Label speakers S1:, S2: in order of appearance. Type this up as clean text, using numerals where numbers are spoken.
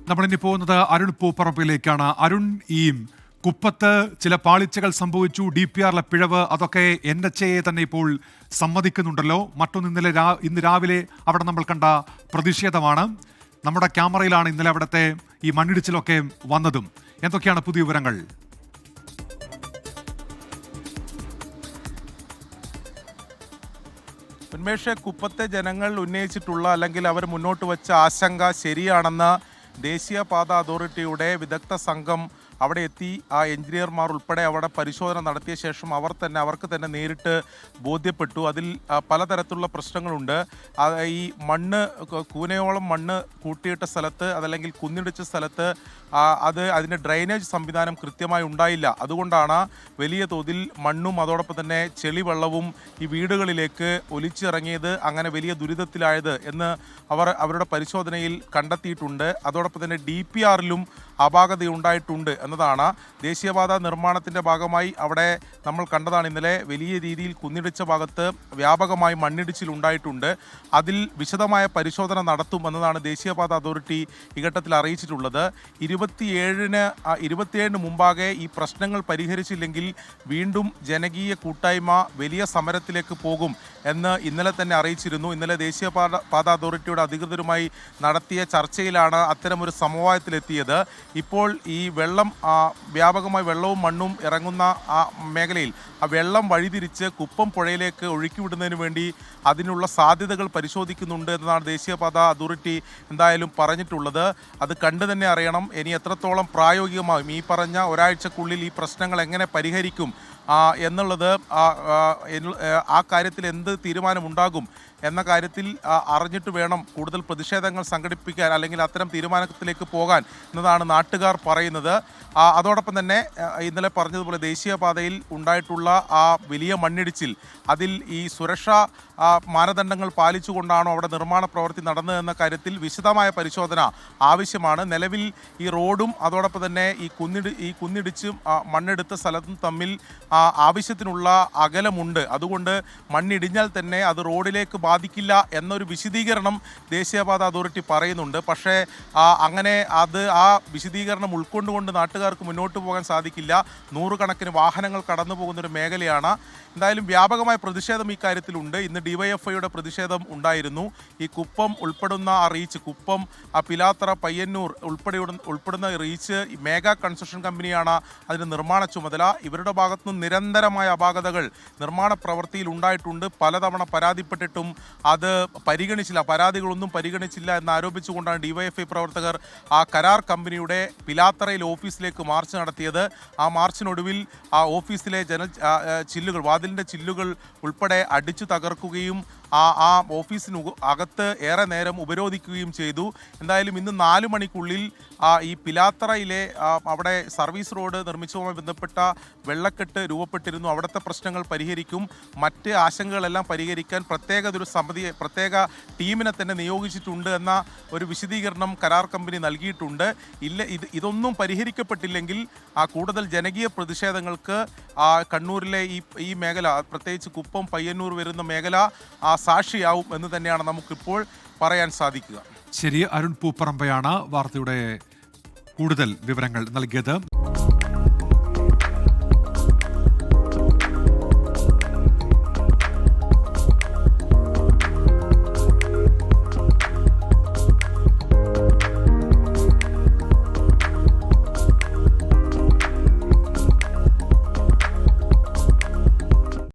S1: നമ്മളിനി പോകുന്നത് അരുൺ പൂപ്പറമ്പിലേക്കാണ്. അരുൺ, ഈ കുപ്പത്ത് ചില പാളിച്ചകൾ സംഭവിച്ചു, DPRലെ പിഴവ്, അതൊക്കെ NHA തന്നെ ഇപ്പോൾ സമ്മതിക്കുന്നുണ്ടല്ലോ. മറ്റൊന്ന് ഇന്ന് രാവിലെ അവിടെ നമ്മൾ കണ്ട പ്രതിഷേധമാണ്. നമ്മുടെ ക്യാമറയിലാണ് ഇന്നലെ അവിടുത്തെ ഈ മണ്ണിടിച്ചിലൊക്കെ വന്നതും. എന്തൊക്കെയാണ് പുതിയ വിവരങ്ങൾ?
S2: ഉന്മേഷ, കുപ്പത്തെ ജനങ്ങൾ ഉന്നയിച്ചിട്ടുള്ള അല്ലെങ്കിൽ അവർ മുന്നോട്ട് വച്ച ആശങ്ക ശരിയാണെന്ന് ദേശീയപാത അതോറിറ്റിയുടെ വിദഗ്ധ സംഘം അവിടെ എത്തി ആ എഞ്ചിനീയർമാർ ഉൾപ്പെടെ അവിടെ പരിശോധന നടത്തിയ ശേഷം അവർക്ക് തന്നെ നേരിട്ട് ബോധ്യപ്പെട്ടു. അതിൽ പലതരത്തിലുള്ള പ്രശ്നങ്ങളുണ്ട്. ഈ മണ്ണ്, കൂനയോളം മണ്ണ് കൂട്ടിയിട്ട സ്ഥലത്ത്, അതല്ലെങ്കിൽ കുന്നിടിച്ച സ്ഥലത്ത് അതിൻ്റെ ഡ്രെയിനേജ് സംവിധാനം കൃത്യമായി ഉണ്ടായില്ല. അതുകൊണ്ടാണ് വലിയ തോതിൽ മണ്ണും അതോടൊപ്പം തന്നെ ചെളിവെള്ളവും ഈ വീടുകളിലേക്ക് ഒലിച്ചിറങ്ങിയത്, അങ്ങനെ വലിയ ദുരിതത്തിലായത് എന്ന് അവരുടെ പരിശോധനയിൽ കണ്ടെത്തിയിട്ടുണ്ട്. അതോടൊപ്പം തന്നെ DPRലും അപാകതയുണ്ടായിട്ടുണ്ട് എന്നതാണ്. ദേശീയപാത നിർമ്മാണത്തിൻ്റെ ഭാഗമായി അവിടെ നമ്മൾ കണ്ടതാണ് ഇന്നലെ വലിയ രീതിയിൽ കുന്നിടിച്ച ഭാഗത്ത് വ്യാപകമായി മണ്ണിടിച്ചിൽ ഉണ്ടായിട്ടുണ്ട്. അതിൽ വിശദമായ പരിശോധന നടത്തും എന്നതാണ് ദേശീയപാത അതോറിറ്റി ഈ ഘട്ടത്തിൽ അറിയിച്ചിട്ടുള്ളത്. 27-ന് മുമ്പാകെ ഈ പ്രശ്നങ്ങൾ പരിഹരിച്ചില്ലെങ്കിൽ വീണ്ടും ജനകീയ കൂട്ടായ്മ വലിയ സമരത്തിലേക്ക് പോകും എന്ന് ഇന്നലെ തന്നെ അറിയിച്ചിരുന്നു. ഇന്നലെ ദേശീയപാത അതോറിറ്റിയുടെ അധികൃതരുമായി നടത്തിയ ചർച്ചയിലാണ് അത്തരമൊരു സമവായത്തിലെത്തിയത്. ഇപ്പോൾ ഈ വ്യാപകമായി വെള്ളവും മണ്ണും ഇറങ്ങുന്ന ആ മേഖലയിൽ ആ വെള്ളം വഴിതിരിച്ച് കുപ്പം പുഴയിലേക്ക് ഒഴുക്കിവിടുന്നതിന് വേണ്ടി അതിനുള്ള സാധ്യതകൾ പരിശോധിക്കുന്നുണ്ട് എന്നതാണ് ദേശീയപാത അതോറിറ്റി എന്തായാലും പറഞ്ഞിട്ടുള്ളത്. അത് കണ്ടു തന്നെ അറിയണം ഇനി എത്രത്തോളം പ്രായോഗികമാകും. ഈ പറഞ്ഞ ഒരാഴ്ചക്കുള്ളിൽ ഈ പ്രശ്നങ്ങൾ എങ്ങനെ പരിഹരിക്കും എന്നുള്ളത്, ആ കാര്യത്തിൽ എന്ത് തീരുമാനമുണ്ടാകും എന്ന കാര്യത്തിൽ അറിഞ്ഞിട്ട് വേണം കൂടുതൽ പ്രതിഷേധങ്ങൾ സംഘടിപ്പിക്കാൻ അല്ലെങ്കിൽ അത്തരം തീരുമാനത്തിലേക്ക് പോകാൻ എന്നതാണ് നാട്ടുകാർ പറയുന്നത്. അതോടൊപ്പം തന്നെ ഇന്നലെ പറഞ്ഞതുപോലെ ദേശീയപാതയിൽ ഉണ്ടായിട്ടുള്ള ആ വലിയ മണ്ണിടിച്ചിൽ, അതിൽ ഈ സുരക്ഷാ മാനദണ്ഡങ്ങൾ പാലിച്ചുകൊണ്ടാണോ അവിടെ നിർമ്മാണ പ്രവൃത്തി നടന്നതെന്ന കാര്യത്തിൽ വിശദമായ പരിശോധന ആവശ്യമാണ്. നിലവിൽ ഈ റോഡും അതോടൊപ്പം തന്നെ ഈ കുന്നിടിച്ചും മണ്ണെടുത്ത സ്ഥലത്തും തമ്മിൽ ആവശ്യത്തിനുള്ള അകലമുണ്ട്. അതുകൊണ്ട് മണ്ണിടിഞ്ഞാൽ തന്നെ അത് റോഡിലേക്ക് ബാധിക്കില്ല എന്നൊരു വിശദീകരണം ദേശീയപാത അതോറിറ്റി പറയുന്നുണ്ട്. പക്ഷേ അങ്ങനെ ആ വിശദീകരണം ഉൾക്കൊണ്ടുകൊണ്ട് നാട്ടുകാർക്ക് മുന്നോട്ട് പോകാൻ സാധിക്കില്ല. നൂറുകണക്കിന് വാഹനങ്ങൾ കടന്നു പോകുന്നൊരു മേഖലയാണ്. എന്തായാലും വ്യാപകമായ പ്രതിഷേധം ഈ കാര്യത്തിലുണ്ട്. ഇന്ന് DYFIയുടെ പ്രതിഷേധം ഉണ്ടായിരുന്നു. ഈ കുപ്പം ഉൾപ്പെടുന്ന ആ റീച്ച്, കുപ്പം, പിലാത്തറ, പയ്യന്നൂർ ഉൾപ്പെടുന്ന റീച്ച് മേഗാ കൺസ്ട്രക്ഷൻ കമ്പനിയാണ് അതിൻ്റെ നിർമ്മാണ ചുമതല. ഇവരുടെ ഭാഗത്തുനിന്ന് നിരന്തരമായ അപാകതകൾ നിർമ്മാണ പ്രവൃത്തിയിൽ ഉണ്ടായിട്ടുണ്ട്. പലതവണ പരാതിപ്പെട്ടിട്ടും അത് പരിഗണിച്ചില്ല, പരാതികളൊന്നും പരിഗണിച്ചില്ല എന്നാരോപിച്ചുകൊണ്ടാണ് DYFI പ്രവർത്തകർ ആ കരാർ കമ്പനിയുടെ പിലാത്തറയിൽ ഓഫീസിലേക്ക് മാർച്ച് നടത്തിയത്. ആ മാർച്ചിനൊടുവിൽ ആ ഓഫീസിലെ ചില്ലുകൾ, വാതിലിൻ്റെ ചില്ലുകൾ ഉൾപ്പെടെ അടിച്ചു തകർക്കുകയും ആ ഓഫീസിന് അകത്ത് ഏറെ നേരം ഉപരോധിക്കുകയും ചെയ്തു. എന്തായാലും ഇന്ന് 4 മണിക്കുള്ളിൽ ഈ പിലാത്തറയിലെ അവിടെ സർവീസ് റോഡ് നിർമ്മിച്ചതുമായി ബന്ധപ്പെട്ട വെള്ളക്കെട്ട് രൂപപ്പെട്ടിരുന്നു. അവിടുത്തെ പ്രശ്നങ്ങൾ പരിഹരിക്കും. മറ്റ് ആശങ്കകളെല്ലാം പരിഹരിക്കാൻ പ്രത്യേക ടീമിനെ തന്നെ നിയോഗിച്ചിട്ടുണ്ട് എന്ന ഒരു വിശദീകരണം കരാർ കമ്പനി നൽകിയിട്ടുണ്ട്. ഇതൊന്നും പരിഹരിക്കപ്പെട്ടില്ലെങ്കിൽ കൂടുതൽ ജനകീയ പ്രതിഷേധങ്ങൾക്ക് കണ്ണൂരിലെ ഈ മേഖല, പ്രത്യേകിച്ച് കുപ്പം, പയ്യന്നൂർ വരുന്ന മേഖല സാക്ഷിയാവും എന്ന് തന്നെയാണ് നമുക്കിപ്പോൾ പറയാൻ സാധിക്കുക.
S1: ശരി, അരുൺ പൂപ്പറമ്പയാണ് വാർത്തയുടെ കൂടുതൽ വിവരങ്ങൾ നൽകിയത്.